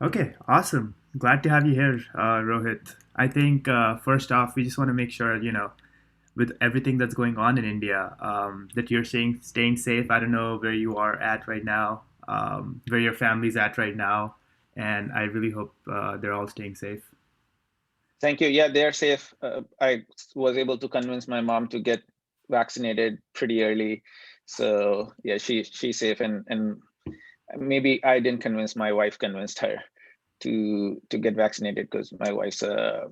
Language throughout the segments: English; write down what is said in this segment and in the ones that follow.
Okay, awesome. Glad to have you here, Rohit. I think first off, we just want to make sure, with everything that's going on in India, that you're staying safe. I don't know where you are at right now, where your family's at right now, and I really hope they're all staying safe. Thank you. Yeah, they're safe. I was able to convince my mom to get vaccinated pretty early, so yeah, she's safe. And maybe I didn't convince my wife, convinced her to get vaccinated because my wife's a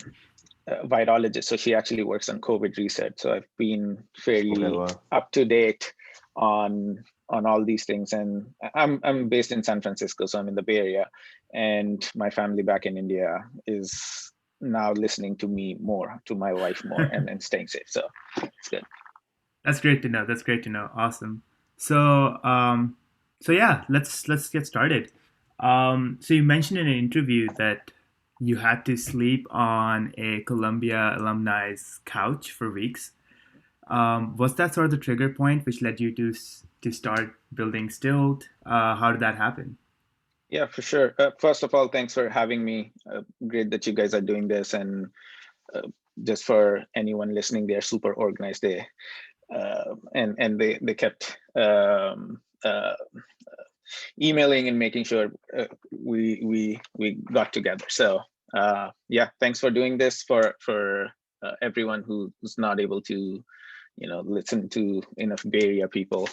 virologist, so she actually works on COVID research. So I've been Okay, fairly wow. up to date on all these things. And I'm based in San Francisco, so I'm in the Bay Area, and my family back in India is now listening to me more, to my wife more, and staying safe. So it's good. That's great to know. That's great to know. Awesome. So, so yeah, let's get started. So you mentioned in an interview that you had to sleep on a Columbia alumni's couch for weeks. Was that sort of the trigger point which led you to start building Stilt? How did that happen? Yeah, for sure. First of all, thanks for having me. Great that you guys are doing this. And uh, just for anyone listening, they're super organized. They kept emailing and making sure we got together. So yeah, thanks for doing this for everyone who's not able to listen to enough Bay Area people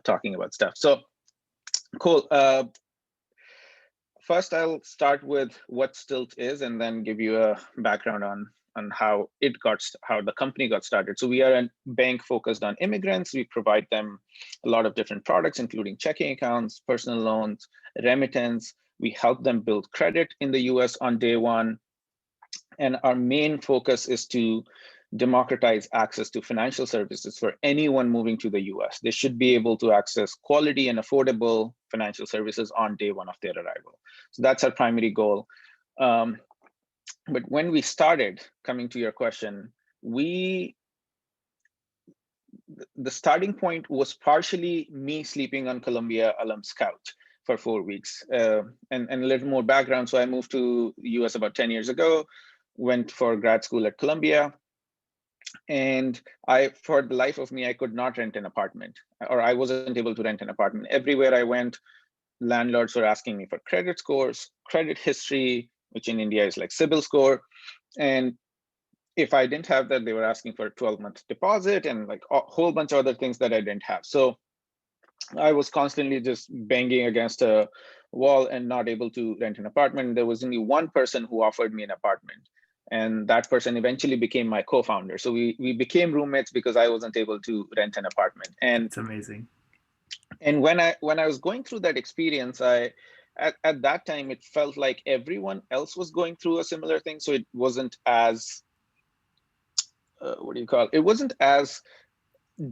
talking about stuff. So cool. First, I'll start with what Stilt is, and then give you a background on how the company got started. So we are a bank focused on immigrants. We provide them a lot of different products, including checking accounts, personal loans, remittance. We help them build credit in the US on day one. And our main focus is to democratize access to financial services for anyone moving to the US. They should be able to access quality and affordable financial services on day one of their arrival. So that's our primary goal. Um, but when we started, coming to your question, we the starting point was partially me sleeping on Columbia alum's couch for 4 weeks. And a little more background. So I moved to US about 10 years ago, went for grad school at Columbia, and for the life of me, I could not rent an apartment, or I wasn't able to rent an apartment. Everywhere I went, landlords were asking me for credit scores, credit history, which in India is like CIBIL score. And if I didn't have that, they were asking for a 12-month deposit and like a whole bunch of other things that I didn't have. So I was constantly just banging against a wall and not able to rent an apartment. There was only one person who offered me an apartment, and that person eventually became my co-founder. So we became roommates because I wasn't able to rent an apartment. And That's amazing. when I was going through that experience, at that time it felt like everyone else was going through a similar thing. So it wasn't as what do you call it? It wasn't as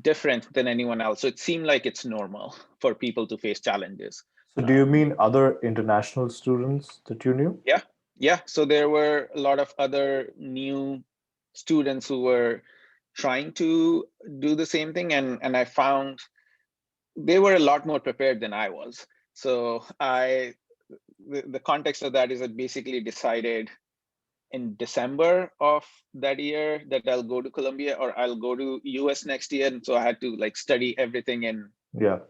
different than anyone else. So it seemed like it's normal for people to face challenges. So, do you Um, mean other international students that you knew? yeah, yeah. So there were a lot of other new students who were trying to do the same thing, and I found they were a lot more prepared than I was. So the context of that is I basically decided in December of that year that I'll go to Columbia or I'll go to US next year. And so I had to like study everything in Yeah.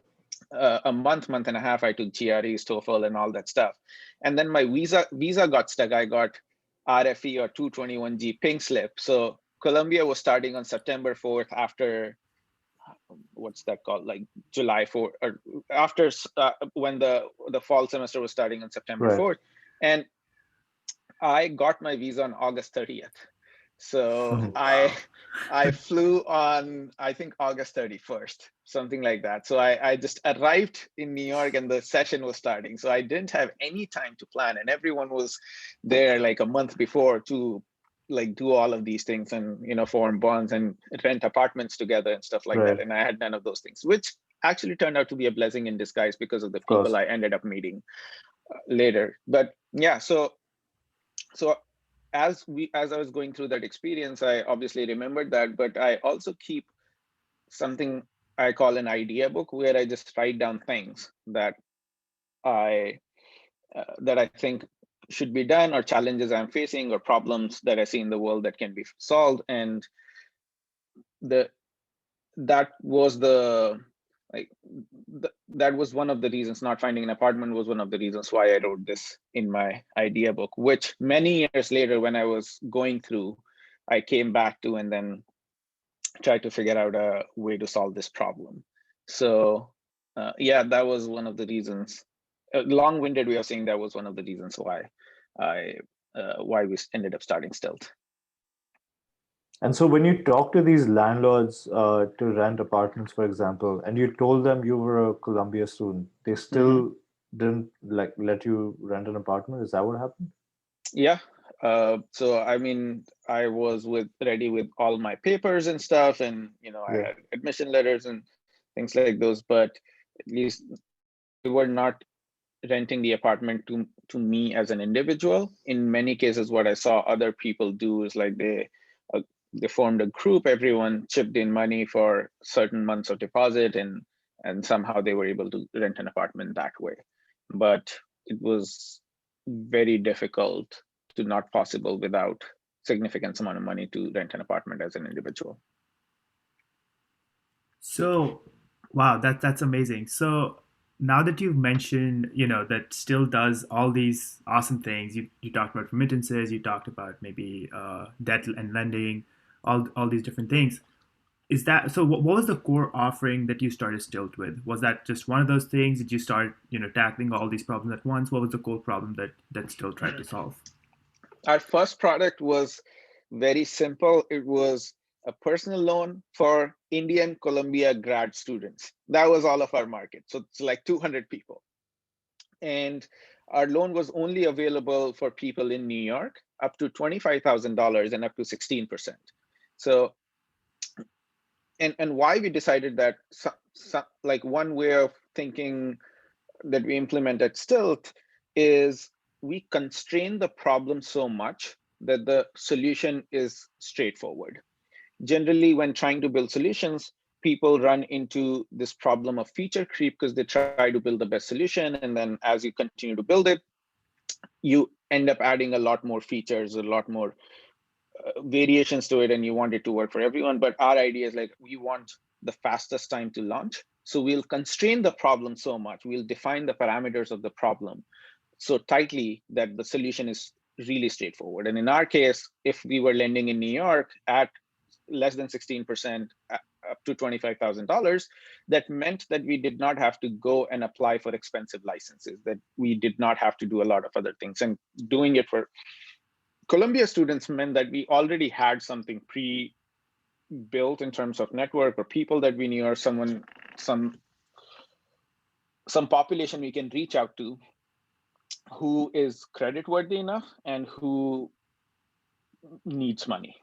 a month and a half. I took GREs, TOEFL, and all that stuff. And then my visa got stuck. I got RFE or 221G pink slip. So Columbia was starting on September 4th after what's that called, like July 4th, or after when the fall semester was starting on September Right. 4th. And I got my visa on August 30th. So I Wow. I flew on, I think, August 31st, something like that. So I just arrived in New York and the session was starting. So I didn't have any time to plan, and everyone was there like a month before to like do all of these things and form bonds and rent apartments together and stuff like that. Right. And I had none of those things, which actually turned out to be a blessing in disguise because of the Of people course. I ended up meeting later. But yeah, so as I was going through that experience, I obviously remembered that, but I also keep something I call an idea book where I just write down things that I think should be done, or challenges I'm facing, or problems that I see in the world that can be solved. And the that was the like that was one of the reasons. Not finding an apartment was one of the reasons why I wrote this in my idea book, which many years later, when I was going through, I came back to and then tried to figure out a way to solve this problem. So yeah, that was one of the reasons. A long-winded way of saying that was one of the reasons why we ended up starting Stilt. And so when you talk to these landlords to rent apartments, for example, and you told them you were a Columbia student, they still didn't like let you rent an apartment? Is that what happened? Yeah. So I mean, I was ready with all my papers and stuff, and I Yeah. had admission letters and things like those, but at least they were not renting the apartment to me as an individual. In many cases, what I saw other people do is like they formed a group, everyone chipped in money for certain months of deposit, and somehow they were able to rent an apartment that way. But it was very difficult to not possible without significant amount of money to rent an apartment as an individual. So, wow, that's amazing. So now that you've mentioned, that Still does all these awesome things. You talked about remittances, you talked about maybe debt and lending, all these different things. Is that so? What was the core offering that you started Stilt with? Was that just one of those things? Did you start, tackling all these problems at once? What was the core problem that Stilt tried to solve? Our first product was very simple. It was a personal loan for Indian Columbia grad students. That was all of our market. So it's like 200 people. And our loan was only available for people in New York, up to $25,000 and up to 16%. So, and why we decided that, like one way of thinking that we implement at Stilt is we constrain the problem so much that the solution is straightforward. Generally, when trying to build solutions, people run into this problem of feature creep because they try to build the best solution. And then as you continue to build it, you end up adding a lot more features, a lot more variations to it, and you want it to work for everyone. But our idea is like, we want the fastest time to launch. So we'll constrain the problem so much, we'll define the parameters of the problem so tightly that the solution is really straightforward. And in our case, if we were lending in New York at less than 16%, up to $25,000, that meant that we did not have to go and apply for expensive licenses, that we did not have to do a lot of other things. And doing it for Columbia students meant that we already had something pre-built in terms of network or people that we knew, or some population we can reach out to who is creditworthy enough and who needs money.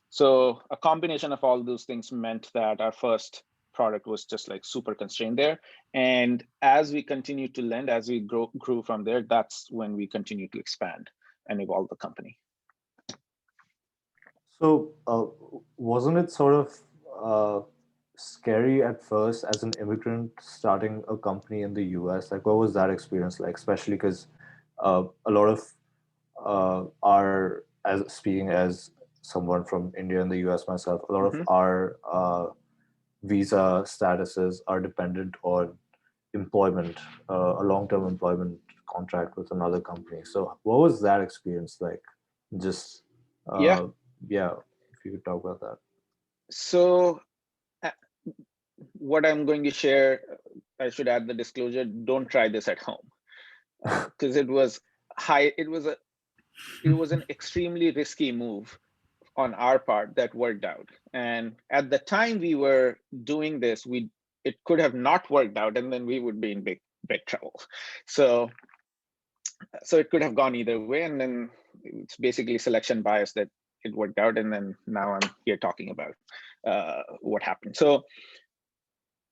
So a combination of all those things meant that our first product was just like super constrained there. And as we continued to lend, as we grew from there, that's when we continued to expand and evolve the company. So wasn't it sort of scary at first as an immigrant starting a company in the US? Like, what was that experience like? Especially because a lot of our, as speaking as someone from India and the US myself, a lot of our visa statuses are dependent on employment, a long-term employment contract with another company. So what was that experience like? Just Yeah. yeah, if you could talk about that. So what I'm going to share, I should add the disclosure, don't try this at home. Because it was an extremely risky move on our part that worked out. And at the time we were doing this, it could have not worked out, and then we would be in big trouble. So it could have gone either way, and then it's basically selection bias that it worked out, and then now I'm here talking about what happened. So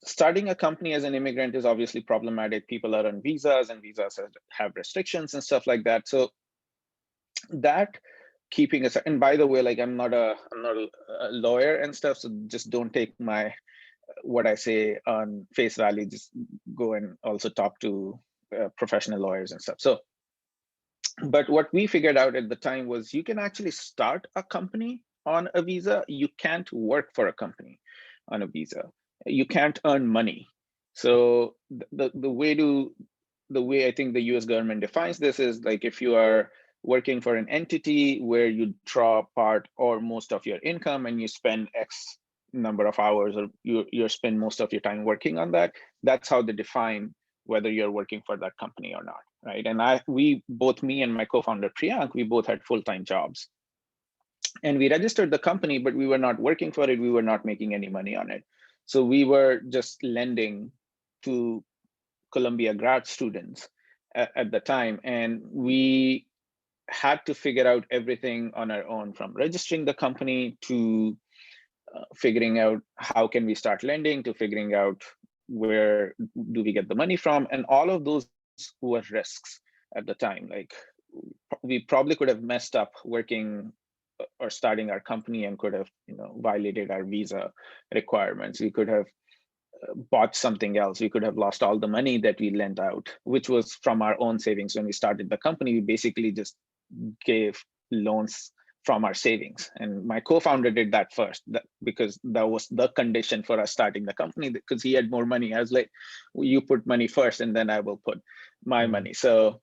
starting a company as an immigrant is obviously problematic. People are on visas, and visas have restrictions and stuff like that. So that keeping aside, and by the way, like I'm not a lawyer and stuff, so just don't take what I say on face value. Just go and also talk to professional lawyers and stuff. So But what we figured out at the time was you can actually start a company on a visa. You can't work for a company on a visa. You can't earn money. So the way I think the US government defines this is like if you are working for an entity where you draw part or most of your income and you spend X number of hours or you spend most of your time working on that, that's how they define whether you're working for that company or not, right? And me and my co-founder Priyank, we both had full-time jobs. And we registered the company, but we were not working for it. We were not making any money on it. So we were just lending to Columbia grad students at the time. And we had to figure out everything on our own, from registering the company to figuring out how can we start lending to figuring out where do we get the money from. And all of those were risks at the time. Like we probably could have messed up working or starting our company and could have violated our visa requirements. We could have bought something else. We could have lost all the money that we lent out, which was from our own savings. When we started the company, we basically just gave loans from our savings. And my co-founder did that first because that was the condition for us starting the company, because he had more money. I was like, well, you put money first and then I will put my money. So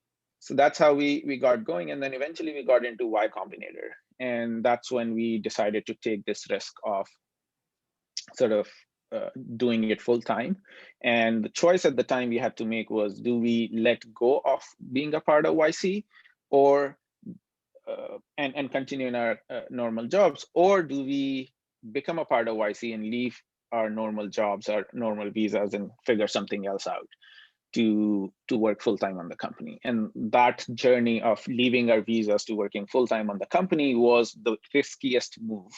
that's how we got going. And then eventually we got into Y Combinator. And that's when we decided to take this risk of sort of doing it full time. And the choice at the time we had to make was, do we let go of being a part of YC or and continue in our normal jobs, or do we become a part of YC and leave our normal jobs, our normal visas, and figure something else out to work full time on the company? And that journey of leaving our visas to working full time on the company was the riskiest move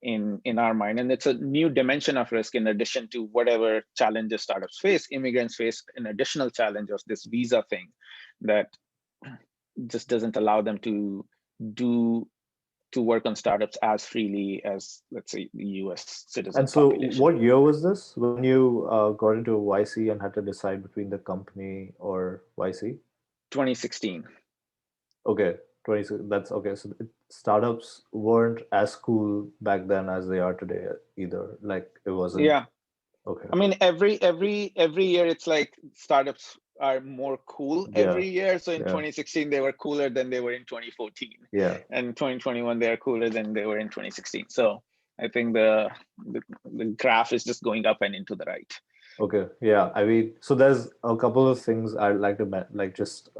in our mind. And it's a new dimension of risk in addition to whatever challenges startups face. Immigrants face an additional challenge of this visa thing that just doesn't allow them to work on startups as freely as, let's say, the US citizen And so population. what year was this when you got into YC and had to decide between the company or YC? 2016. Okay, 20. That's okay. So startups weren't as cool back then as they are today either. Like it wasn't. Yeah. Okay. I mean, every year it's like startups are more cool every year. So in 2016 they were cooler than they were in 2014. Yeah. And 2021 they are cooler than they were in 2016. So I think the graph is just going up and into the right. Okay. Yeah. I mean, so there's a couple of things I'd like to just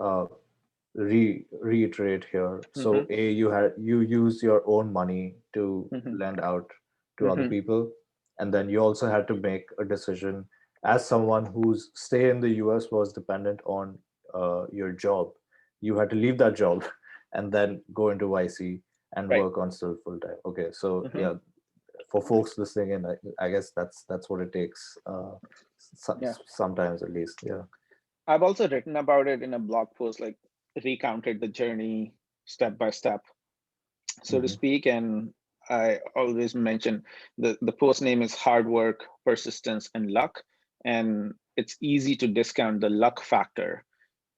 reiterate here. So you used your own money to lend out to other people, and then you also had to make a decision as someone whose stay in the US was dependent on your job. You had to leave that job and then go into YC and work on Stilt full time. Okay, so yeah, for folks listening in, I guess that's what it takes. Sometimes at least. Yeah. I've also written about it in a blog post, like recounted the journey step by step, so to speak. And I always mention the post name is Hard Work, Persistence, and Luck. And it's easy to discount the luck factor.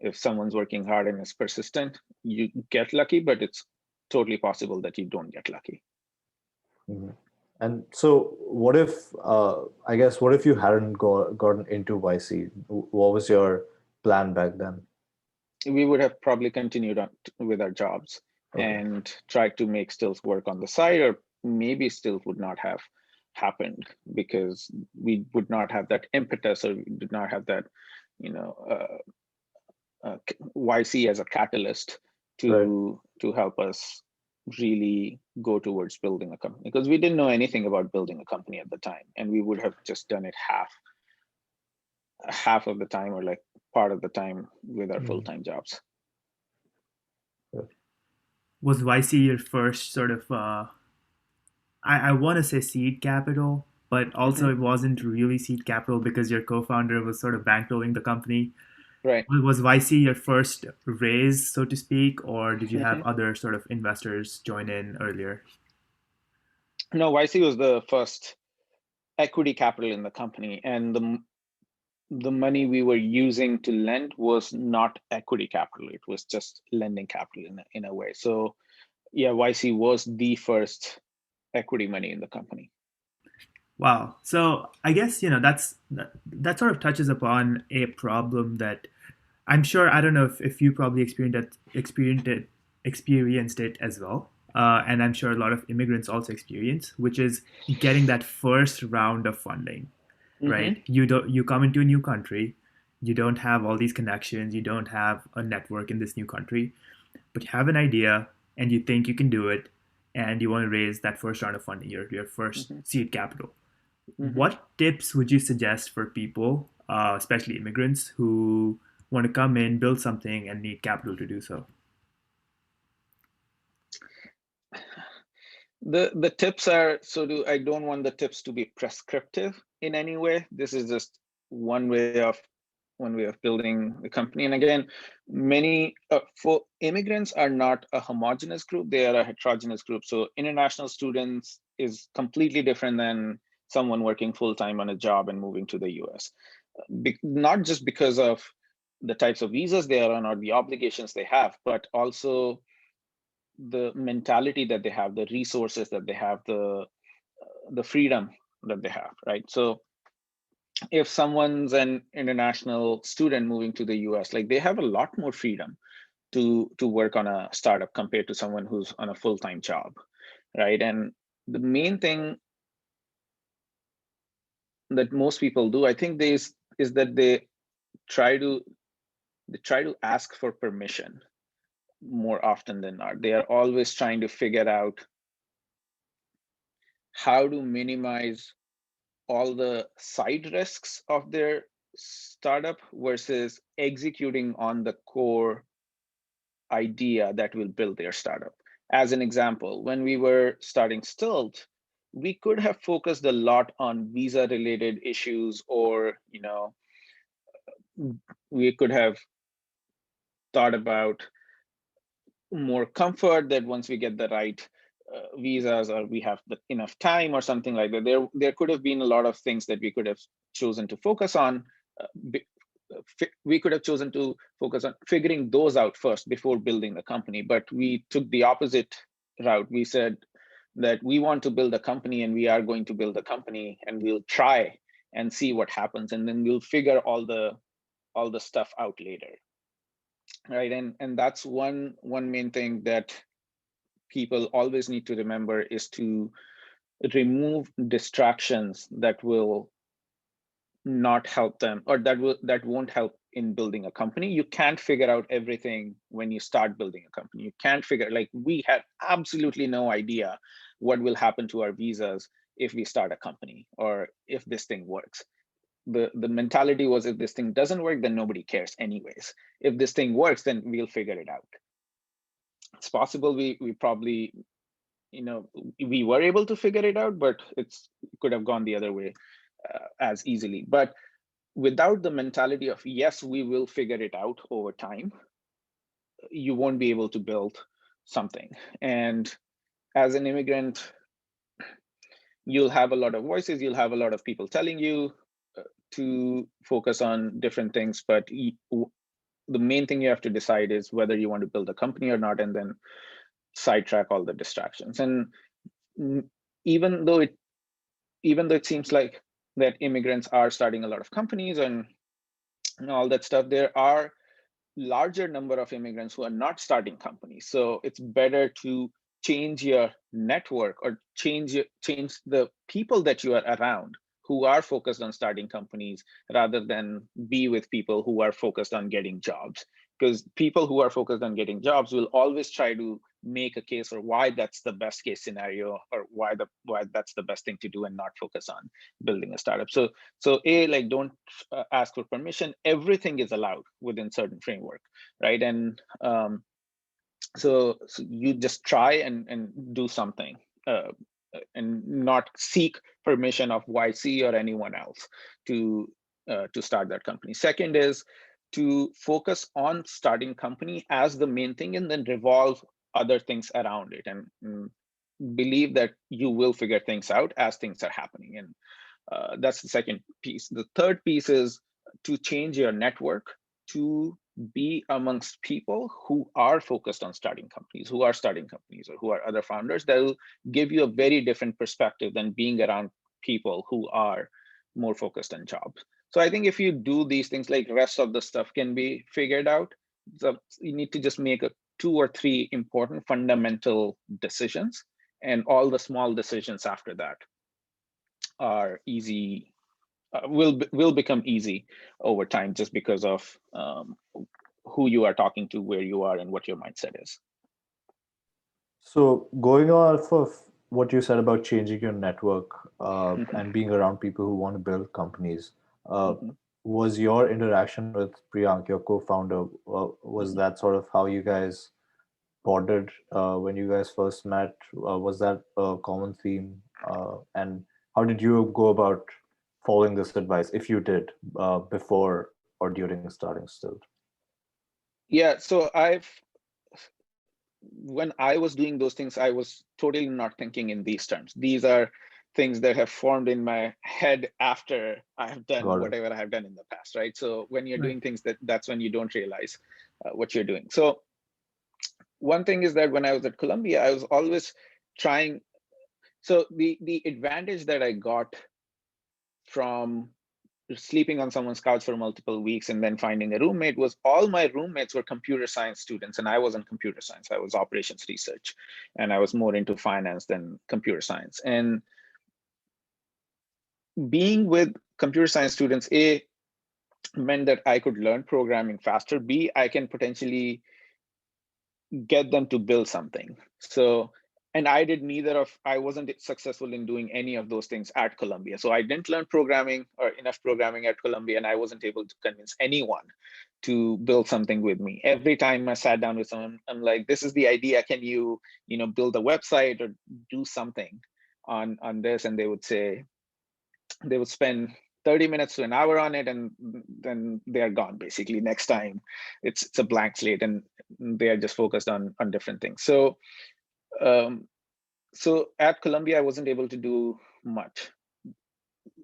If someone's working hard and is persistent, you get lucky, but it's totally possible that you don't get lucky. And so what if, what if you hadn't gotten into YC? What was your plan back then? We would have probably continued on with our jobs and tried to make Stilt work on the side, or maybe Stilt would not have happened because we would not have that impetus, or we did not have that, YC as a catalyst to help us really go towards building a company, because we didn't know anything about building a company at the time, and we would have just done it half of the time, or like part of the time with our full-time jobs. Was YC your first sort of I want to say seed capital, but also it wasn't really seed capital because your co-founder was sort of bankrolling the company. Right. Was YC your first raise, so to speak, or did you have other sort of investors join in earlier? No, YC was the first equity capital in the company. And the money we were using to lend was not equity capital. It was just lending capital in a way. So yeah, YC was the first equity money in the company. Wow. So I guess that sort of touches upon a problem that I'm sure, I don't know if you probably experienced it as well. And I'm sure a lot of immigrants also experience, which is getting that first round of funding, Mm-hmm. right? You come into a new country, you don't have all these connections, you don't have a network in this new country, but you have an idea and you think you can do it, and you want to raise that first round of funding, your first Mm-hmm. seed capital. Mm-hmm. What tips would you suggest for people, especially immigrants, who want to come in, build something, and need capital to do so? The tips are, I don't want the tips to be prescriptive in any way. This is just one way of building the company. And again, many for immigrants are not a homogeneous group, they are a heterogeneous group. So international students is completely different than someone working full-time on a job and moving to the US. Not just because of the types of visas they are on or the obligations they have, but also the mentality that they have, the resources that they have, the freedom that they have, right? So if someone's an international student moving to the US, like they have a lot more freedom to work on a startup compared to someone who's on a full-time job, right? And the main thing that most people do, I think, is that try to they try to ask for permission more often than not. They are always trying to figure out how to minimize all the side risks of their startup versus executing on the core idea that will build their startup. As an example, when we were starting Stilt, we could have focused a lot on visa related issues, or we could have thought about more comfort that once we get the right visas, or we have enough time or something like that. There could have been a lot of things that we could have chosen to focus on. We could have chosen to focus on figuring those out first before building the company, but we took the opposite route. We said that we want to build a company, and we are going to build a company, and we'll try and see what happens, and then we'll figure all the stuff out later, right? And that's one main thing that people always need to remember, is to remove distractions that will not help them, or that won't help in building a company. You can't figure out everything when you start building a company. You can't figure, like, we have absolutely no idea what will happen to our visas if we start a company, or if this thing works. The mentality was, if this thing doesn't work, then nobody cares anyways. If this thing works, then we'll figure it out. It's possible we probably, we were able to figure it out, but it could have gone the other way as easily. But without the mentality of, yes, we will figure it out over time, you won't be able to build something. And as an immigrant, you'll have a lot of voices, you'll have a lot of people telling you to focus on different things, but the main thing you have to decide is whether you want to build a company or not, and then sidetrack all the distractions. And mm, even though it seems like that immigrants are starting a lot of companies and all that stuff, there are larger number of immigrants who are not starting companies. So it's better to change your network, or change the people that you are around who are focused on starting companies, rather than be with people who are focused on getting jobs. Because people who are focused on getting jobs will always try to make a case for why that's the best case scenario, or why that's the best thing to do, and not focus on building a startup. So like, don't ask for permission. Everything is allowed within certain framework, right? And so you just try and do something, and not seek permission of YC or anyone else to start that company. Second is to focus on starting company as the main thing, and then revolve other things around it, and believe that you will figure things out as things are happening. And that's the second piece. The third piece is to change your network to be amongst people who are focused on starting companies, or who are other founders. That will give you a very different perspective than being around people who are more focused on jobs. So I think if you do these things, like rest of the stuff can be figured out. So you need to just make 2 or 3 important fundamental decisions, and all the small decisions after that are easy, will become easy over time, just because of who you are talking to, where you are, and what your mindset is. So going off of what you said about changing your network and being around people who want to build companies, uh, Mhm, was your interaction with Priyank, your co-founder, was mhm. that sort of how you guys bonded when you guys first met? Was that a common theme? And how did you go about following this advice, if you did, before or during starting Stilt? Yeah, so when I was doing those things, I was totally not thinking in these terms. These are things that have formed in my head after I have done Got it. whatever I have done in the past, right? So when you're Right. doing things, that's when you don't realize what you're doing. So one thing is that when I was at Columbia, I was always trying. So the advantage that I got from sleeping on someone's couch for multiple weeks and then finding a roommate was, all my roommates were computer science students, and I wasn't computer science. I was operations research, and I was more into finance than computer science. And being with computer science students, A, meant that I could learn programming faster. B, I can potentially get them to build something. So, and I wasn't successful in doing any of those things at Columbia. So I didn't learn programming or enough programming at Columbia, and I wasn't able to convince anyone to build something with me. Every time I sat down with someone, I'm like, this is the idea. Can you, build a website or do something on this? And they would spend 30 minutes to an hour on it, and then they're gone. Basically, next time it's a blank slate, and they are just focused on different things. Um, so at Columbia, I wasn't able to do much.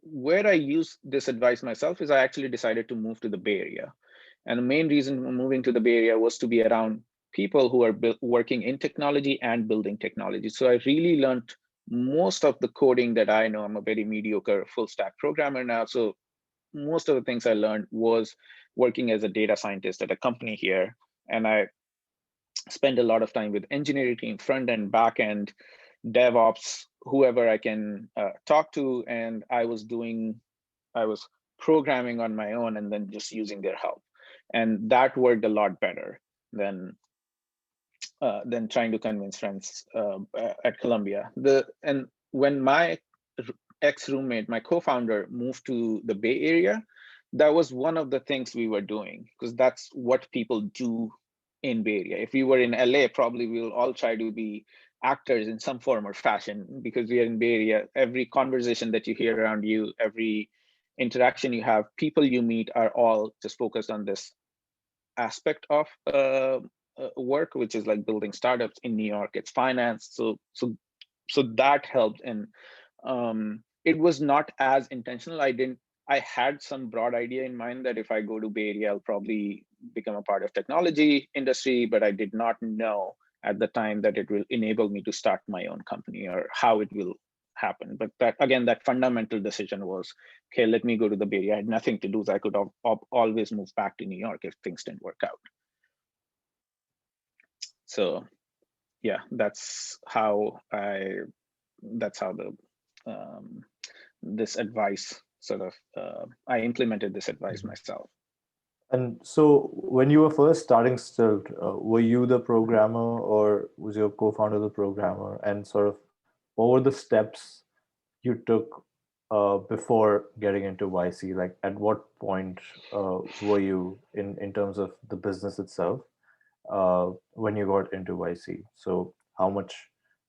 Where I use this advice myself is I actually decided to move to the Bay Area. And the main reason for moving to the Bay Area was to be around people who are working in technology and building technology. So I really learned most of the coding that I know. I'm a very mediocre full stack programmer now. So most of the things I learned was working as a data scientist at a company here. And I spend a lot of time with engineering team, front end, back end, DevOps, whoever I can talk to. And I was programming on my own and then just using their help. And that worked a lot better than trying to convince friends at Columbia. And when my ex-roommate, my co-founder, moved to the Bay Area, that was one of the things we were doing, because that's what people do in Bay Area. If we were in LA, probably we'll all try to be actors in some form or fashion, because we are in Bay Area. Every conversation that you hear around you, every interaction you have, people you meet are all just focused on this aspect of work, which is like building startups. In New York, it's finance. So that helped. And it was not as intentional. I had some broad idea in mind that if I go to Bay Area, I'll probably become a part of technology industry, but I did not know at the time that it will enable me to start my own company or how it will happen. But that fundamental decision was, okay, let me go to the Bay Area. I had nothing to lose. I could have always move back to New York if things didn't work out. So yeah, that's how the this advice sort of I implemented this advice Mhm. myself. And so when you were first starting Stilt, were you the programmer or was your co-founder the programmer? And sort of what were the steps you took before getting into YC? Like at what point were you in terms of the business itself when you got into YC? So how much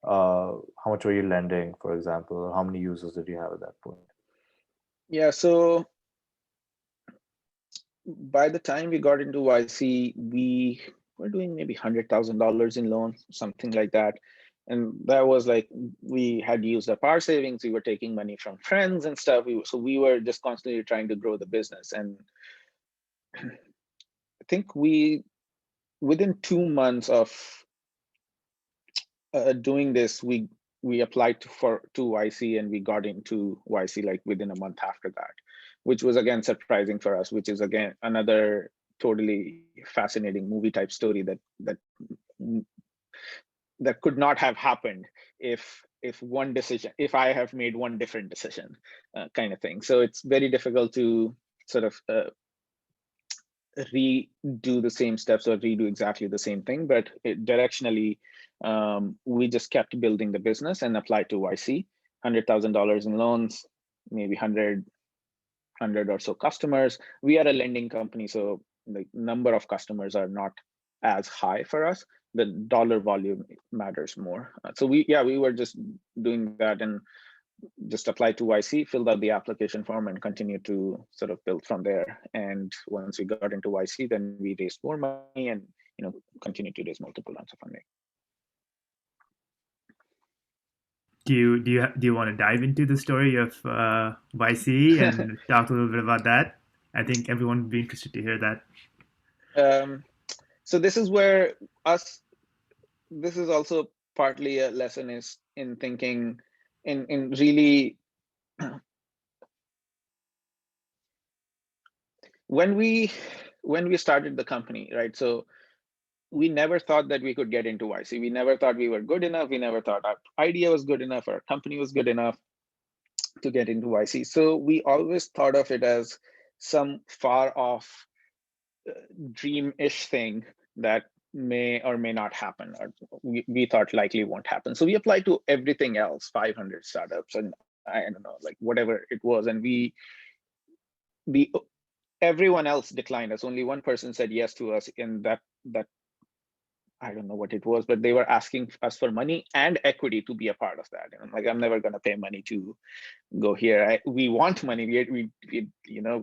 were you lending, for example, or how many users did you have at that point? Yeah, so by the time we got into YC, we were doing maybe $100,000 in loans, something like that. And that was like, we had used up our savings, we were taking money from friends and stuff. So we were just constantly trying to grow the business. And I think within 2 months of doing this, we applied to YC, and we got into YC like within a month after that, which was again surprising for us, which is again another totally fascinating movie type story that could not have happened if I have made one different decision, kind of thing. So it's very difficult to sort of redo the same steps or redo exactly the same thing, but directionally, we just kept building the business and applied to YC. $100,000 in loans, maybe 100 or so customers. We are a lending company, so the number of customers are not as high for us. The dollar volume matters more. So we were just doing that and just applied to YC, filled out the application form, and continued to sort of build from there. And once we got into YC, then we raised more money and continued to raise multiple rounds of funding. Do you want to dive into the story of YC and talk a little bit about that? I think everyone would be interested to hear that. So this is where this is also partly a lesson is in thinking, in really when we started the company, right? So we never thought that we could get into YC. We never thought we were good enough. We never thought our idea was good enough, our company was good enough to get into YC. So we always thought of it as some far off dream-ish thing that may or may not happen, or we thought likely won't happen. So we applied to everything else, 500 startups, and I don't know, like whatever it was, and everyone else declined us. Only one person said yes to us, in that I don't know what it was, but they were asking us for money and equity to be a part of that. And I'm like, I'm never going to pay money to go here. We want money. We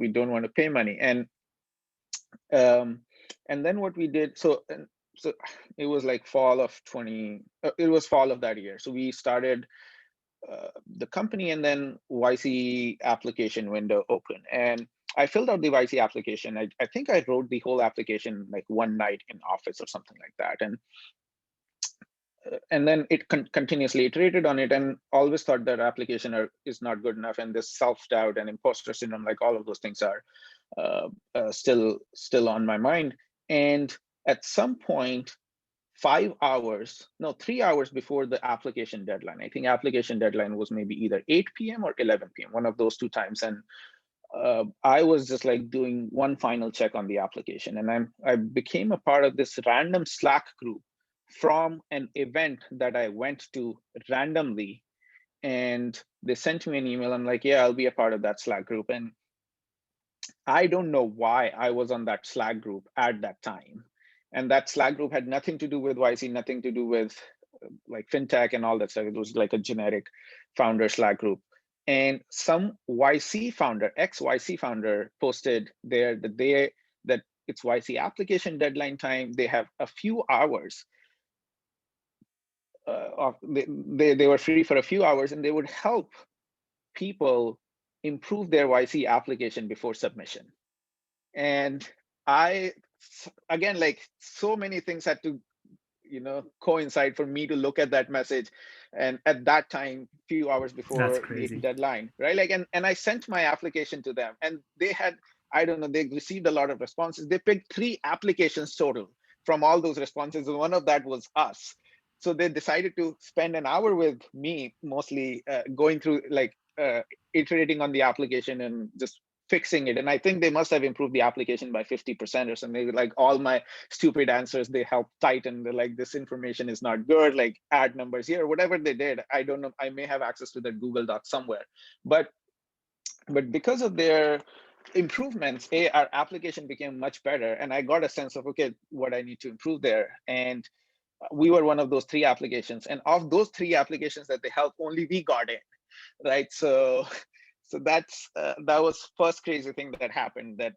don't want to pay money. And then what we did, so it was like fall of that year. So we started the company, and then YC application window open, and I filled out the YC application. I think I wrote the whole application like one night in office or something like that, and then it continuously iterated on it, and always thought that application is not good enough, and this self-doubt and imposter syndrome, like all of those things are still on my mind. And at some point, 3 hours before the application deadline, I think application deadline was maybe either 8 p.m. or 11 p.m., one of those two times. And I was just like doing one final check on the application, and I became a part of this random Slack group from an event that I went to randomly, and they sent me an email. I'm like, yeah, I'll be a part of that Slack group. And I don't know why I was on that Slack group at that time. And that Slack group had nothing to do with YC, nothing to do with like fintech and all that stuff. It was like a generic founder Slack group. And some YC founder, ex-YC founder, posted there that it's YC application deadline time. They have a few hours. They were free for a few hours, and they would help people improve their YC application before submission. And again, like so many things had to coincide for me to look at that message, and at that time, few hours before the deadline, right? Like, and I sent my application to them, and they had, I don't know, they received a lot of responses. They picked 3 applications total from all those responses, and one of that was us. So they decided to spend an hour with me, mostly going through like iterating on the application and just fixing it. And I think they must have improved the application by 50% or something. Like all my stupid answers, they helped tighten. They're like, this information is not good, like add numbers here, whatever they did. I don't know, I may have access to that Google Doc somewhere. But because of their improvements, our application became much better. And I got a sense of, okay, what I need to improve there. And we were one of those 3 applications. And of those 3 applications that they helped, only we got in, right? So that was first crazy thing that happened, that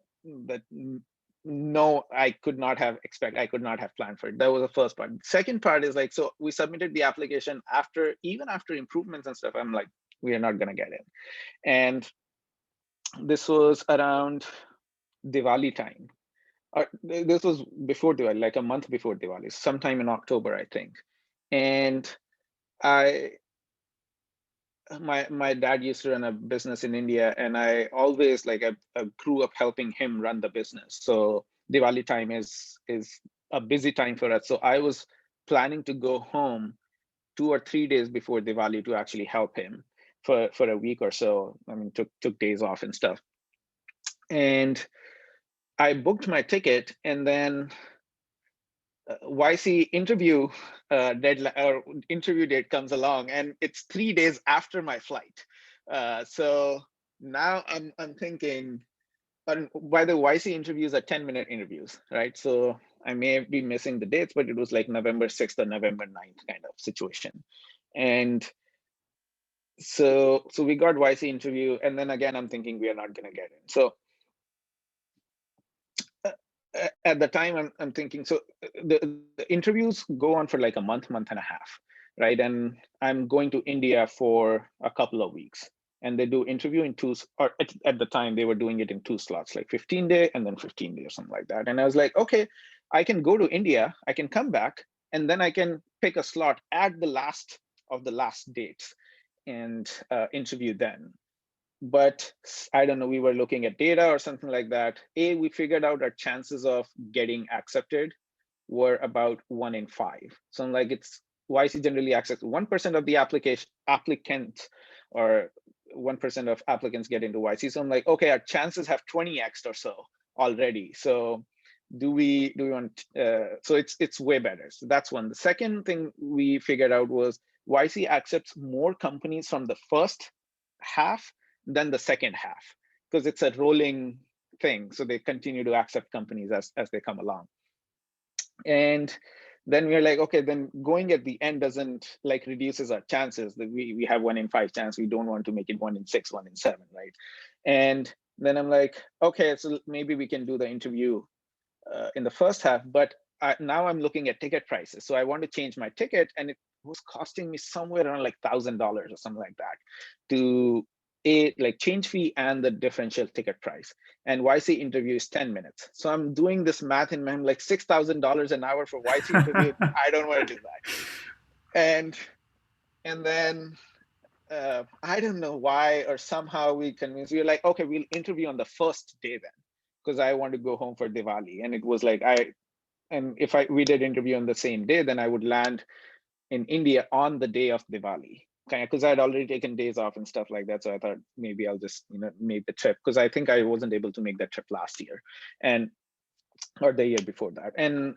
no, I could not have planned for it. That was the first part. Second part is like, so we submitted the application even after improvements and stuff. I'm like, we are not gonna get it. And this was around Diwali time. This was before Diwali, like a month before Diwali, sometime in October, I think. And I my dad used to run a business in India, and I always I grew up helping him run the business. So Diwali time is a busy time for us. So I was planning to go home 2 or 3 days before Diwali to actually help him for a week or so. I mean, took days off and stuff. And I booked my ticket, and then YC interview deadline or interview date comes along, and it's 3 days after my flight. So now I'm thinking, by the YC interviews are 10-minute interviews, right? So I may be missing the dates, but it was like November 6th or November 9th kind of situation. And so we got YC interview, and then again I'm thinking we are not going to get in. So at the time I'm thinking, so the interviews go on for like a month and a half, right? And I'm going to India for a couple of weeks, and they do interview in two, or at the time they were doing it in 2 slots, like 15-day and then 15-day or something like that. And I was like, okay, I can go to India, I can come back, and then I can pick a slot at the last of the last dates and interview then. But I don't know, we were looking at data or something like that. We figured out our chances of getting accepted were about 1 in 5. So I'm like, it's YC generally accepts 1% of the applicants, or 1% of applicants get into YC. So I'm like, okay, our chances have 20x or so already. So do we want, so it's way better. So that's one. The second thing we figured out was YC accepts more companies from the first half than the second half, because it's a rolling thing. So they continue to accept companies as they come along. And then we're like, okay, then going at the end doesn't like reduces our chances. That we have 1 in 5 chance. We don't want to make it 1 in 6, 1 in 7, right? And then I'm like, okay, so maybe we can do the interview in the first half, but now I'm looking at ticket prices. So I want to change my ticket, and it was costing me somewhere around like $1,000 or something like that to like change fee and the differential ticket price. And YC interview is 10 minutes. So I'm doing this math in my mind, like $6,000 an hour for YC interview. I don't want to do that. And then I don't know why, or somehow we convinced, we were like, okay, we'll interview on the first day then, because I want to go home for Diwali. And it was like, if we did interview on the same day, then I would land in India on the day of Diwali, kind of, because I'd already taken days off and stuff like that. So I thought maybe I'll just make the trip, because I think I wasn't able to make that trip last year, or the year before that. And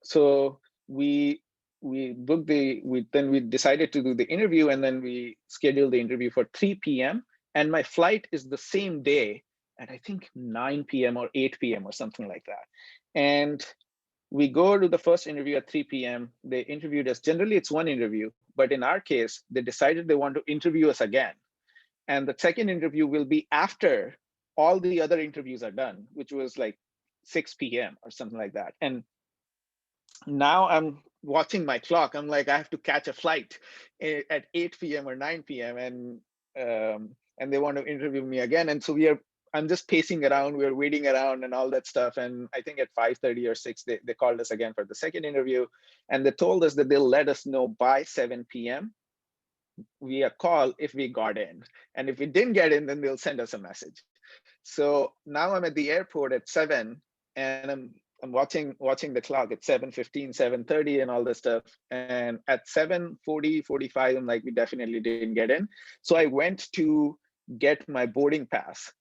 so we booked then we decided to do the interview, and then we scheduled the interview for 3 p.m. And my flight is the same day at I think 9 p.m. or 8 p.m. or something like that. And we go to the first interview at 3 p.m. They interviewed us. Generally, it's one interview, but in our case, they decided they want to interview us again. And the second interview will be after all the other interviews are done, which was like 6 p.m. or something like that. And now I'm watching my clock. I'm like, I have to catch a flight at 8 p.m. or 9 p.m. And they want to interview me again. And so I'm just pacing around. We're waiting around and all that stuff. And I think at 5:30 or 6, they called us again for the second interview. And they told us that they'll let us know by 7 p.m. via call if we got in. And if we didn't get in, then they'll send us a message. So now I'm at the airport at 7, and I'm watching the clock at 7:15, 7:30 and all this stuff. And at 7:40, 45, I'm like, we definitely didn't get in. So I went to get my boarding pass.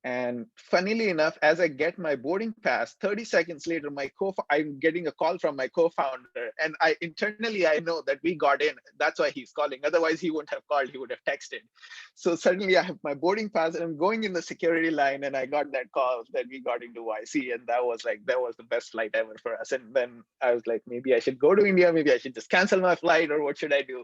And funnily enough, as I get my boarding pass, 30 seconds later, I'm getting a call from my co-founder. And internally, I know that we got in. That's why he's calling. Otherwise, he wouldn't have called. He would have texted. So suddenly I have my boarding pass, and I'm going in the security line, and I got that call that we got into YC. And that was the best flight ever for us. And then I was like, maybe I should go to India. Maybe I should just cancel my flight, or what should I do?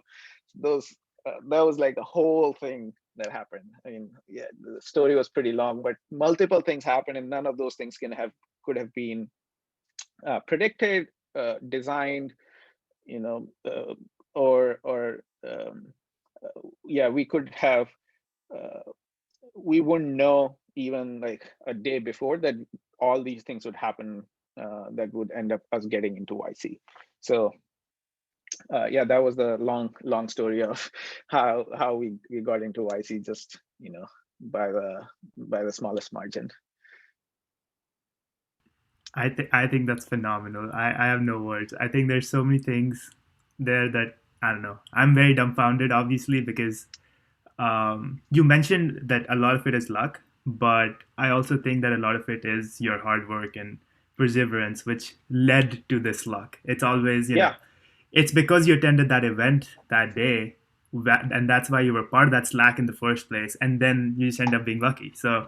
That was like the whole thing that happened. I mean, yeah, the story was pretty long, but multiple things happened, and none of those things could could have been predicted, designed, or we could have. We wouldn't know even like a day before that all these things would happen that would end up us getting into YC. So that was the long story of how we got into YC, just by the smallest margin. I think that's phenomenal. I have no words. I think there's so many things there that I don't know. I'm very dumbfounded, obviously, because you mentioned that a lot of it is luck, but I also think that a lot of it is your hard work and perseverance, which led to this luck. It's always, it's because you attended that event that day, and that's why you were part of that Slack in the first place, and then you just end up being lucky. So,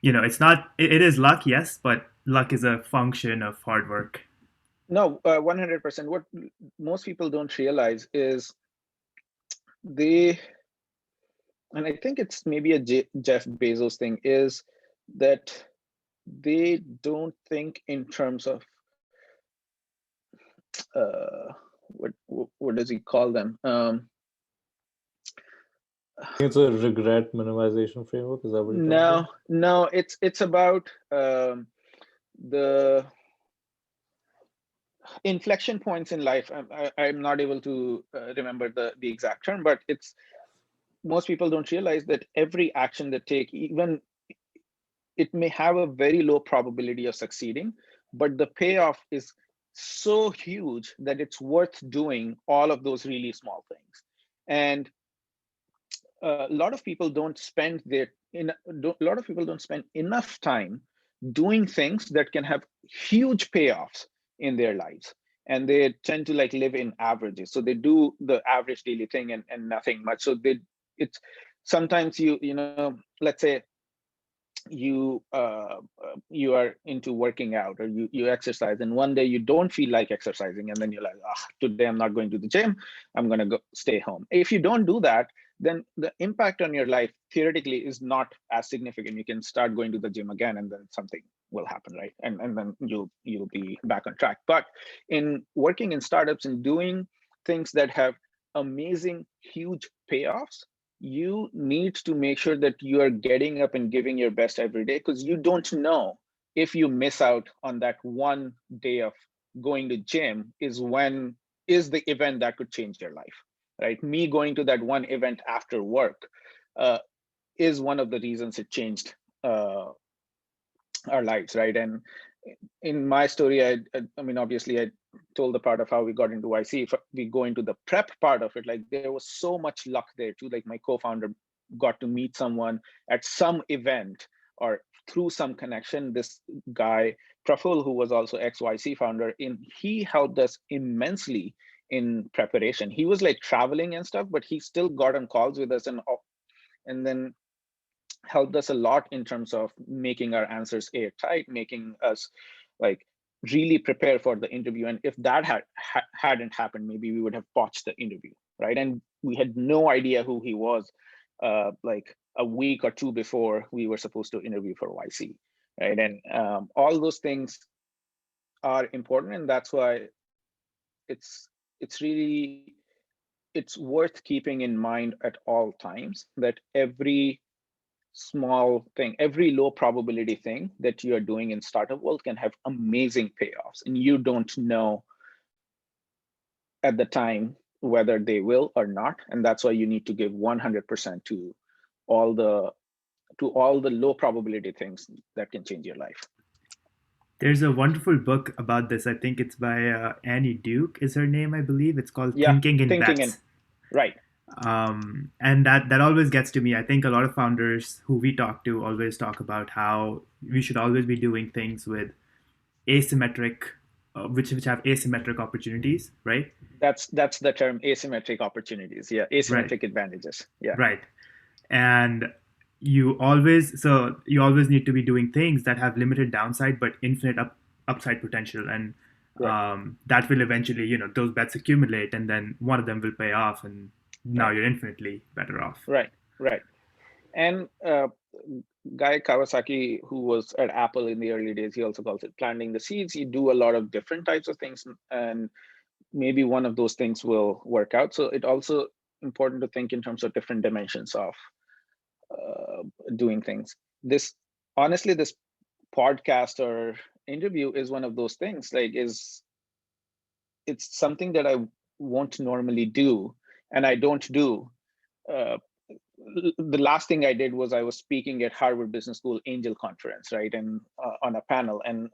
it's not, it is luck, yes, but luck is a function of hard work. No, 100%. What most people don't realize is and I think it's maybe a Jeff Bezos thing, is that they don't think in terms of what does he call them? It's a regret minimization framework. Is that what you're talking about? No, it's about the inflection points in life. I'm not able to remember the exact term, but it's most people don't realize that every action they take, even it may have a very low probability of succeeding, but the payoff is so huge that it's worth doing all of those really small things. And a lot of people don't spend enough time doing things that can have huge payoffs in their lives, and they tend to like live in averages. So they do the average daily thing and nothing much. So it's sometimes let's say you are into working out, or you exercise, and one day you don't feel like exercising, and then you're like, today I'm not going to the gym, I'm going to go stay home. If you don't do that, then the impact on your life theoretically is not as significant. You can start going to the gym again, and then something will happen, right? And then you'll be back on track. But in working in startups and doing things that have amazing huge payoffs, you need to make sure that you are getting up and giving your best every day, because you don't know if you miss out on that one day of going to gym is the event that could change your life, right? Me going to that one event after work is one of the reasons it changed our lives, right? And in my story, I mean, obviously I told the part of how we got into YC. If we go into the prep part of it, like there was so much luck there too. Like my co-founder got to meet someone at some event or through some connection. This guy, Praful, who was also ex-YC founder, he helped us immensely in preparation. He was like traveling and stuff, but he still got on calls with us and then helped us a lot in terms of making our answers airtight, making us like really prepare for the interview. And if that hadn't happened, maybe we would have botched the interview, right? And we had no idea who he was like a week or two before we were supposed to interview for YC, right? And all those things are important, and that's why it's worth keeping in mind at all times that every small thing, every low probability thing that you are doing in startup world can have amazing payoffs, and you don't know at the time whether they will or not. And that's why you need to give 100% to all the low probability things that can change your life. There's a wonderful book about this. I think it's by Annie Duke is her name, I believe. It's called Thinking in Bets. Right. And that always gets to me. I think a lot of founders who we talk to always talk about how we should always be doing things with asymmetric, which have asymmetric opportunities, right? That's the term, asymmetric opportunities. Yeah, asymmetric advantages. Yeah. Right. And you always need to be doing things that have limited downside but infinite upside potential, and that will eventually, those bets accumulate, and then one of them will pay off, and now you're infinitely better off. Right. And Guy Kawasaki, who was at Apple in the early days, he also calls it planting the seeds. You do a lot of different types of things, and maybe one of those things will work out. So it also important to think in terms of different dimensions of doing things. This honestly, this podcast or interview is one of those things. Like, it's something that I won't normally do, and I don't do. Uh, the last thing I did was I was speaking at Harvard Business School Angel Conference, right, and on a panel, and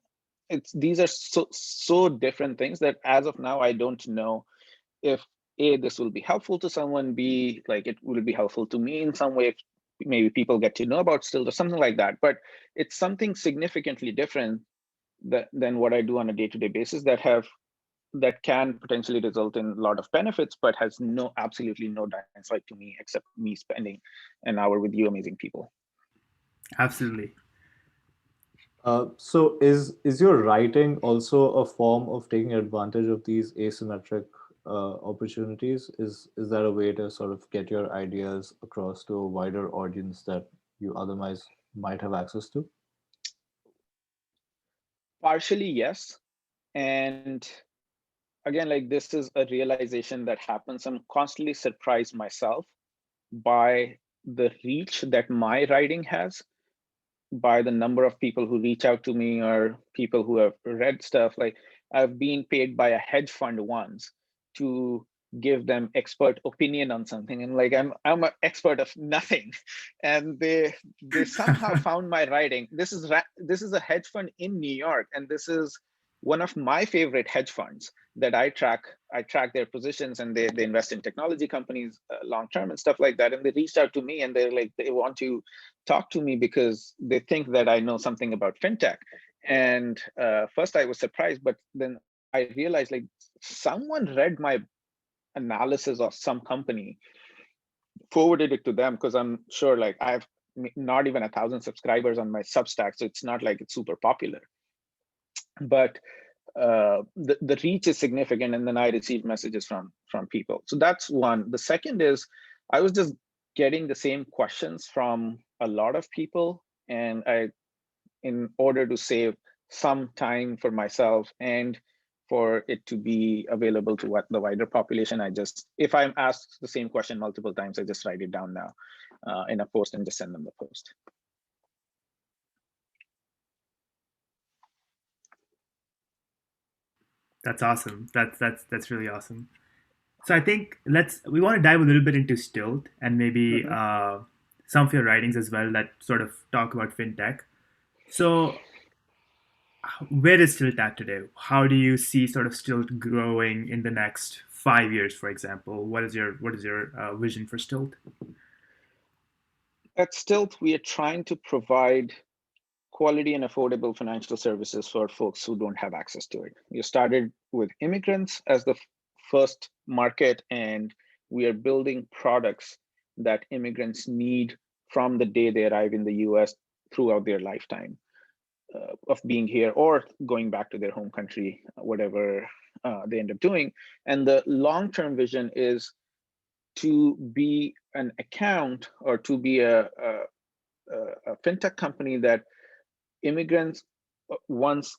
these are so different things that as of now I don't know if A, this will be helpful to someone, B, like it will be helpful to me in some way, if maybe people get to know about Stilt or something like that. But it's something significantly different than what I do on a day-to-day basis that can potentially result in a lot of benefits, but has absolutely no downside to me except me spending an hour with you amazing people. Absolutely. So is your writing also a form of taking advantage of these asymmetric opportunities? Is that a way to sort of get your ideas across to a wider audience that you otherwise might have access to? Partially, yes. And again, like, this is a realization that happens. I'm constantly surprised myself by the reach that my writing has, by the number of people who reach out to me or people who have read stuff. Like, I've been paid by a hedge fund once to give them expert opinion on something, and like I'm an expert of nothing, and they somehow found my writing. This is a hedge fund in New York, and this is one of my favorite hedge funds that I track their positions, and they invest in technology companies long term and stuff like that. And they reached out to me, and they're like, they want to talk to me because they think that I know something about fintech. And first I was surprised, but then I realized, like, someone read my analysis of some company, forwarded it to them, because I'm sure, like, I have not even 1,000 subscribers on my Substack, so it's not like it's super popular. But the reach is significant, and then I received messages from people. So that's one. The second is, I was just getting the same questions from a lot of people, and in order to save some time for myself and for it to be available to the wider population, if I'm asked the same question multiple times, I just write it down now in a post and just send them the post. That's awesome. That's really awesome. So I think we want to dive a little bit into Stilt and maybe Mhm. some of your writings as well that sort of talk about fintech. So where is Stilt at today? How do you see sort of Stilt growing in the next 5 years, for example? What is your vision for Stilt? At Stilt, we are trying to provide quality and affordable financial services for folks who don't have access to it. We started with immigrants as the first market, and we are building products that immigrants need from the day they arrive in the US throughout their lifetime of being here or going back to their home country, whatever they end up doing. And the long-term vision is to be an account, or to be a fintech company that immigrants once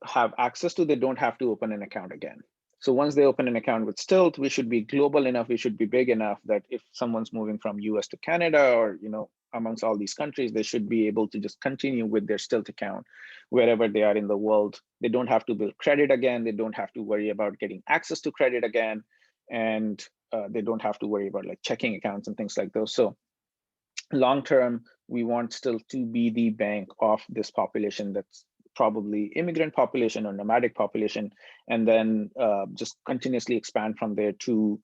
have access to, they don't have to open an account again. So once they open an account with Stilt, we should be global enough, we should be big enough that if someone's moving from US to Canada, or amongst all these countries, they should be able to just continue with their Stilt account wherever they are in the world. They don't have to build credit again. They don't have to worry about getting access to credit again. And they don't have to worry about like checking accounts and things like those. So long term, we want Stilt to be the bank of this population that's probably immigrant population or nomadic population, and then just continuously expand from there to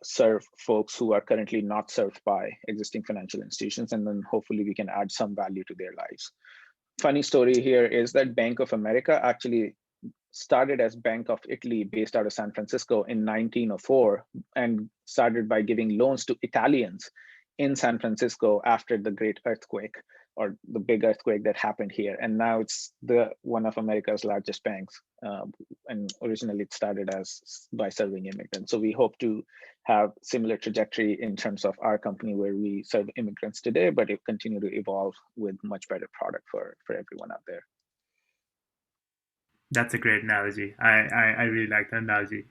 serve folks who are currently not served by existing financial institutions, and then hopefully we can add some value to their lives. Funny story here is that Bank of America actually started as Bank of Italy, based out of San Francisco in 1904, and started by giving loans to Italians in San Francisco after the great earthquake or the big earthquake that happened here. And now it's the one of America's largest banks. And originally it started as by serving immigrants. So we hope to have similar trajectory in terms of our company where we serve immigrants today, but it continue to evolve with much better product for everyone out there. That's a great analogy. I really like that analogy.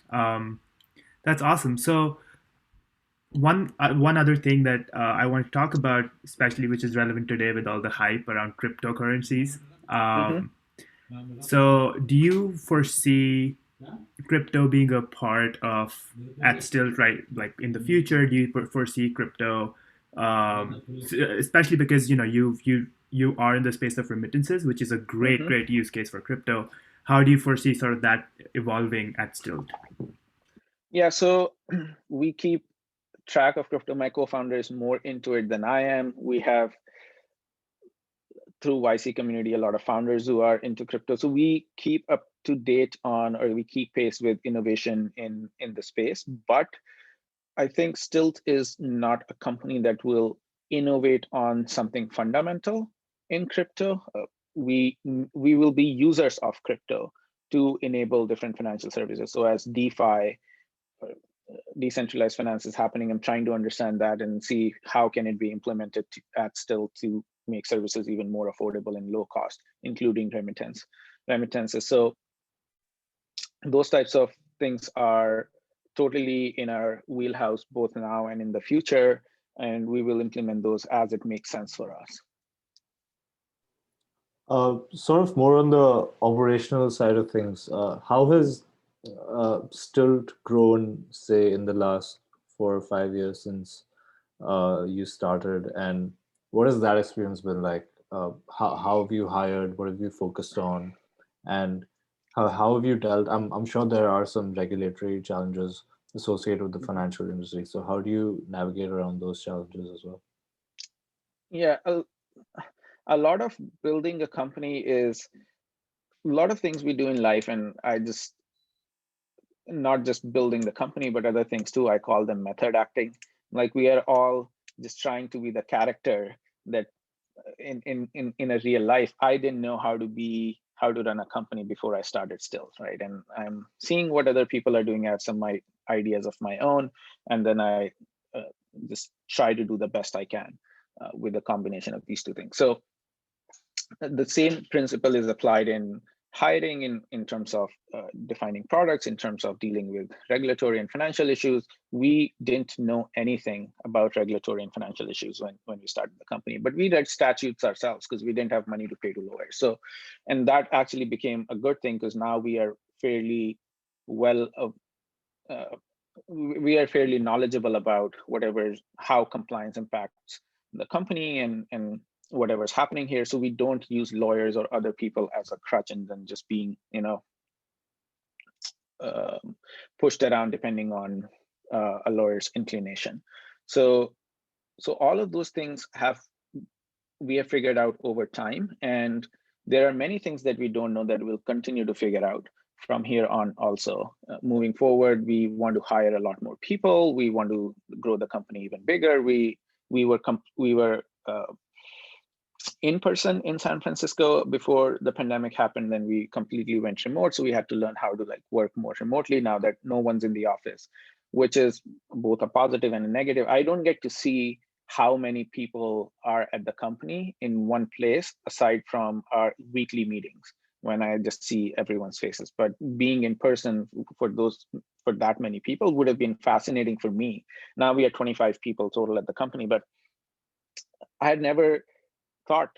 That's awesome. So one other thing that I want to talk about, especially which is relevant today with all the hype around cryptocurrencies. Mm-hmm. So do you foresee crypto being a part of at Stilt, right? Like in the future, do you foresee crypto, especially because you are in the space of remittances, which is a Mm-hmm. great use case for crypto. How do you foresee sort of that evolving at Stilt? Yeah, so we keep track of crypto. My co-founder is more into it than I am. We have, through YC community, a lot of founders who are into crypto. So we keep up to date on, or we keep pace with innovation in the space. But I think Stilt is not a company that will innovate on something fundamental in crypto. We will be users of crypto to enable different financial services. So as DeFi, decentralized finance, is happening, I'm trying to understand that and see how can it be implemented at Stilt to make services even more affordable and low cost, including remittances. So those types of things are totally in our wheelhouse, both now and in the future, and we will implement those as it makes sense for us. Sort of more on the operational side of things, how has Stilt grown, say, in the last 4 or 5 years since you started, and what has that experience been like? How have you hired? What have you focused on? And how have you dealt? I'm sure there are some regulatory challenges associated with the financial industry. So how do you navigate around those challenges as well? Yeah, a lot of building a company is a lot of things we do in life, and I just not just building the company, but other things too. I call them method acting. Like we are all just trying to be the character that in a real life, I didn't know how to run a company before I started Stilt, right? And I'm seeing what other people are doing. I have some my ideas of my own, and then I just try to do the best I can with a combination of these two things. So the same principle is applied in hiring, in terms of defining products, in terms of dealing with regulatory and financial issues. We didn't know anything about regulatory and financial issues when we started the company, but we read statutes ourselves because we didn't have money to pay to lawyers. So, and that actually became a good thing because now we are fairly well, we are fairly knowledgeable about how compliance impacts the company and whatever's happening here. So we don't use lawyers or other people as a crutch and then just being, pushed around depending on a lawyer's inclination. So all of those things we have figured out over time, and there are many things that we don't know that we'll continue to figure out from here on. Also, moving forward, we want to hire a lot more people. We want to grow the company even bigger. We were in person in San Francisco before the pandemic happened. Then we completely went remote. So we had to learn how to work more remotely now that no one's in the office, which is both a positive and a negative. I don't get to see how many people are at the company in one place aside from our weekly meetings when I just see everyone's faces. But being in person for that many people would have been fascinating for me. Now we are 25 people total at the company, but I had never thought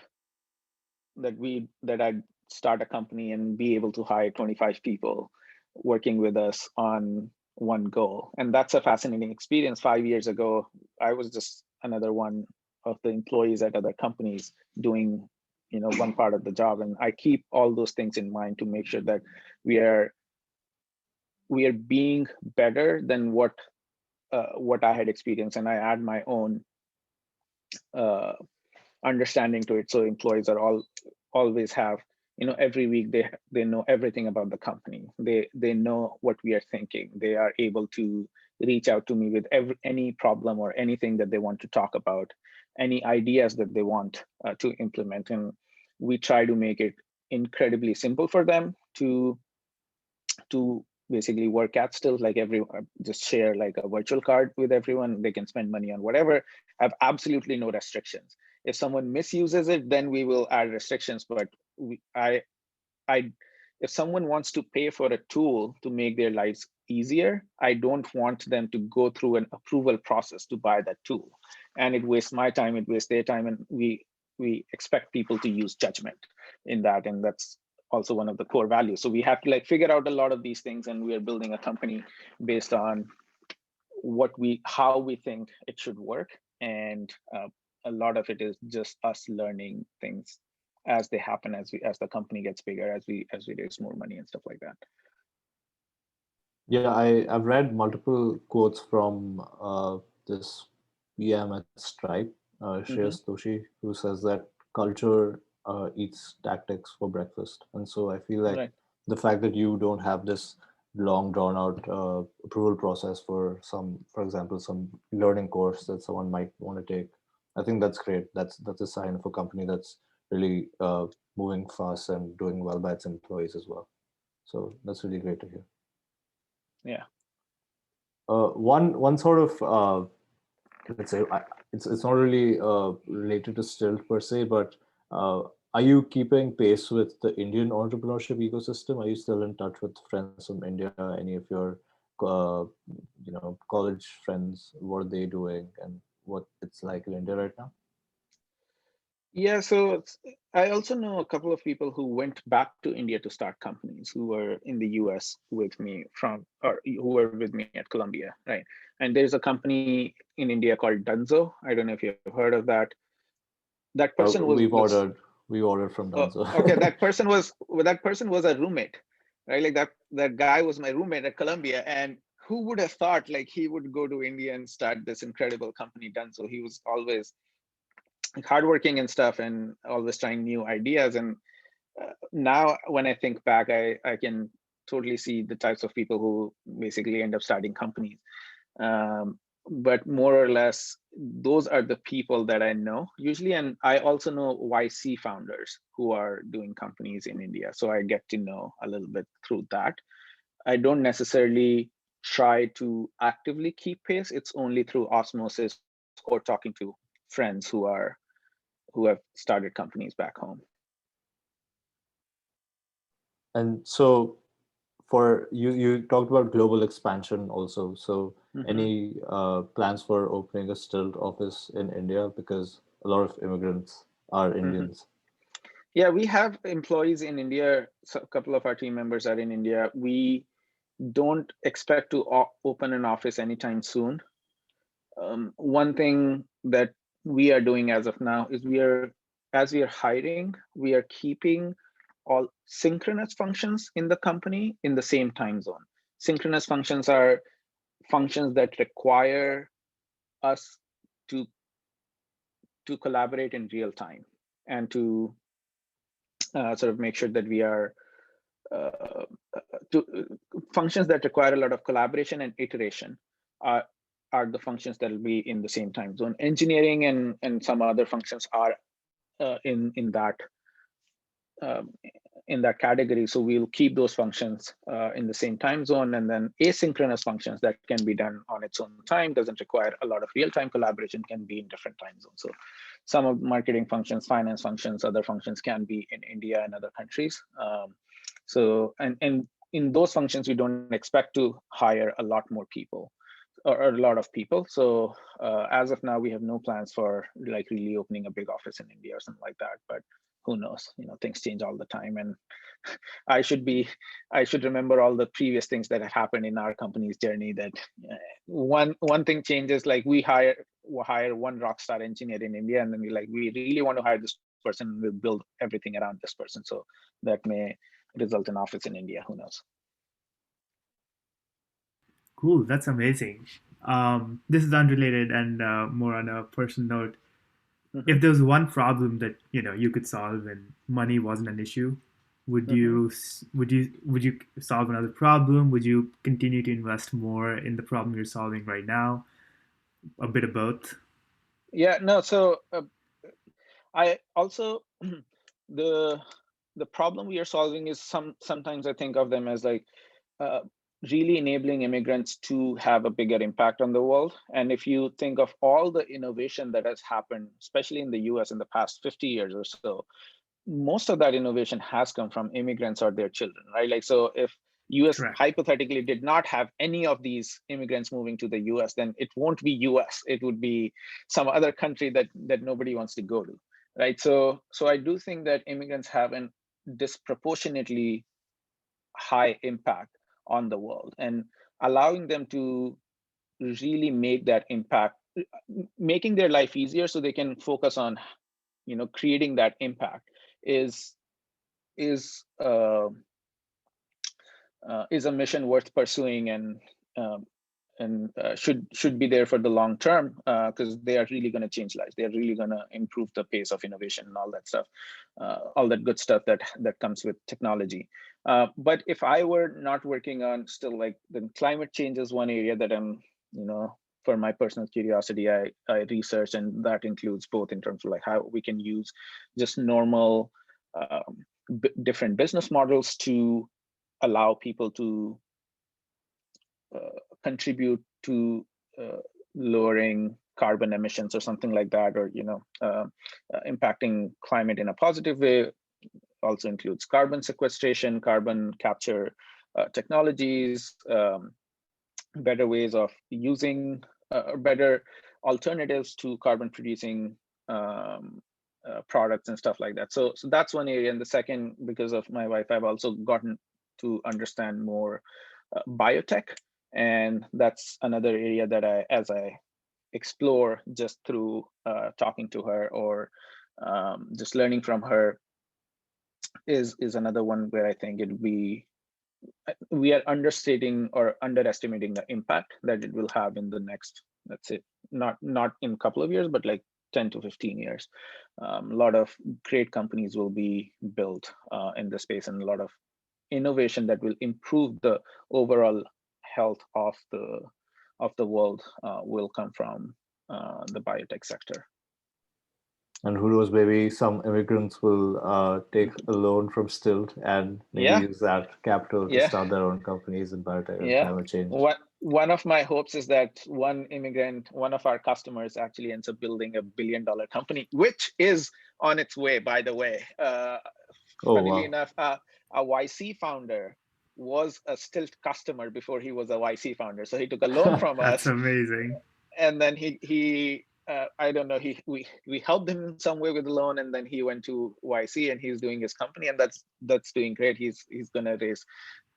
that I'd start a company and be able to hire 25 people working with us on one goal. And that's a fascinating experience. 5 years ago, I was just another one of the employees at other companies doing, one part of the job. And I keep all those things in mind to make sure that we are being better than what I had experienced, and I add my own understanding to it. So employees are always have, every week they know everything about the company. They know what we are thinking. They are able to reach out to me with any problem or anything that they want to talk about. any ideas that they want to implement. And we try to make it incredibly simple for them to basically work at Stilt. Like everyone just share like a virtual card with everyone. They can spend money on whatever, have absolutely no restrictions. If someone misuses it, then we will add restrictions. But I if someone wants to pay for a tool to make their lives easier, I don't want them to go through an approval process to buy that tool. And it wastes my time, it wastes their time, and we expect people to use judgment in that. And that's also one of the core values. So we have to like figure out a lot of these things, and we are building a company based on how we think it should work. And a lot of it is just us learning things as they happen, as the company gets bigger, as we raise more money and stuff like that. Yeah, I've read multiple quotes from this PM at Stripe, Shreyas Doshi, who says that culture eats tactics for breakfast. And so I feel like Right. the fact that you don't have this long drawn out approval process for for example, some learning course that someone might want to take, I think that's great. That's a sign of a company that's really moving fast and doing well by its employees as well. So that's really great to hear. Yeah. One sort of let's say it's not really related to Stilt per se, but are you keeping pace with the Indian entrepreneurship ecosystem? Are you still in touch with friends from India? Any of your college friends? What are they doing, and what it's like in India right now? Yeah, so I also know a couple of people who went back to India to start companies, who were in the US with me or who were with me at Columbia, right? And there's a company in India called Dunzo. I don't know if you've heard of that. That person We ordered from Dunzo. Okay, that person was a roommate, right? Like that guy was my roommate at Columbia, and who would have thought like he would go to India and start this incredible company Dunzo? He was always hardworking and stuff, and always trying new ideas. And now when I think back, I can totally see the types of people who basically end up starting companies. But more or less, those are the people that I know usually. And I also know YC founders who are doing companies in India. So I get to know a little bit through that. I don't necessarily try to actively keep pace. It's only through osmosis or talking to friends who have started companies back home. And so for you talked about global expansion also. So any plans for opening a Stilt office in India, because a lot of immigrants are Indians? Yeah, we have employees in India. So a couple of our team members are in India. We don't expect to open an office anytime soon. One thing that we are doing as of now is as we are hiring, we are keeping all synchronous functions in the company in the same time zone. Synchronous functions are functions that require us to collaborate in real time, and to sort of make sure that we are functions that require a lot of collaboration and iteration are the functions that will be in the same time zone. Engineering and some other functions are in that category. So we'll keep those functions in the same time zone, and then asynchronous functions that can be done on its own time, doesn't require a lot of real-time collaboration, can be in different time zones. So some of marketing functions, finance functions, other functions can be in India and other countries. So and in those functions, we don't expect to hire a lot more people or a lot of people. So as of now, we have no plans for like really opening a big office in India or something like that. But who knows? Things change all the time, and I should remember all the previous things that have happened in our company's journey. That one thing changes, like we hire one rock star engineer in India, and then we really want to hire this person. We'll build everything around this person. So that may result in office in India. Who knows? Cool, that's amazing. This is unrelated and more on a personal note. If there was one problem that you could solve and money wasn't an issue, would you solve another problem? Would you continue to invest more in the problem you're solving right now? A bit of both. Yeah, no. So I also the problem we are solving is sometimes I think of them as like uh, really enabling immigrants to have a bigger impact on the world. And if you think of all the innovation that has happened, especially in the US in the past 50 years or so, most of that innovation has come from immigrants or their children, right? Like, so if US Correct. hypothetically did not have any of these immigrants moving to the US, then it won't be US. It would be some other country that nobody wants to go to, right? So I do think that immigrants have an disproportionately high impact on the world, and allowing them to really make that impact, making their life easier so they can focus on creating that impact is is uh, is a mission worth pursuing, um, and should be there for the long term, because they are really going to change lives. They are really going to improve the pace of innovation and all that stuff, all that good stuff that comes with technology. But if I were not working on still, like, then climate change is one area that I'm, for my personal curiosity, I research, and that includes both in terms of like how we can use just normal different business models to allow people to contribute to lowering carbon emissions or something like that, or impacting climate in a positive way. Also includes carbon sequestration, carbon capture technologies, better ways of using better alternatives to carbon producing products and stuff like that. So that's one area. And the second, because of my wife, I've also gotten to understand more biotech, and that's another area that as I explore just through talking to her, or just learning from her, is another one where I think it'll be, we are understating or underestimating the impact that it will have in the next, let's say, not in a couple of years, but like 10 to 15 years. A lot of great companies will be built in the space, and a lot of innovation that will improve the overall health of the world will come from the biotech sector. And who knows, maybe some immigrants will take a loan from Stilt and maybe Yeah, use that capital to yeah, start their own companies in biotech and yeah. climate change. One of my hopes is that one immigrant, one of our customers, actually ends up building a billion-dollar company, which is on its way, by the way. Oh, Funnily wow. enough, a YC founder was a Stilt customer before he was a YC founder. So he took a loan from That's us, amazing. and then he I don't know, we helped him in some way with the loan, and then he went to YC and he's doing his company, and that's doing great. He's gonna raise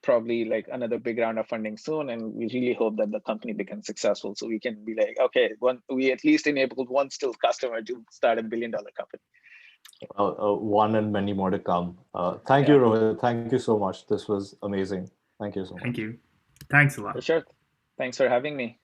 probably like another big round of funding soon, and we really hope that the company becomes successful, so we can be like, okay, we at least enabled one Stilt customer to start a billion-dollar company. One and many more to come. Thank you, Yeah, Rohit. Thank you so much. This was amazing. Thank you so Thank much. you. Thanks a for lot. sure. Thanks for having me.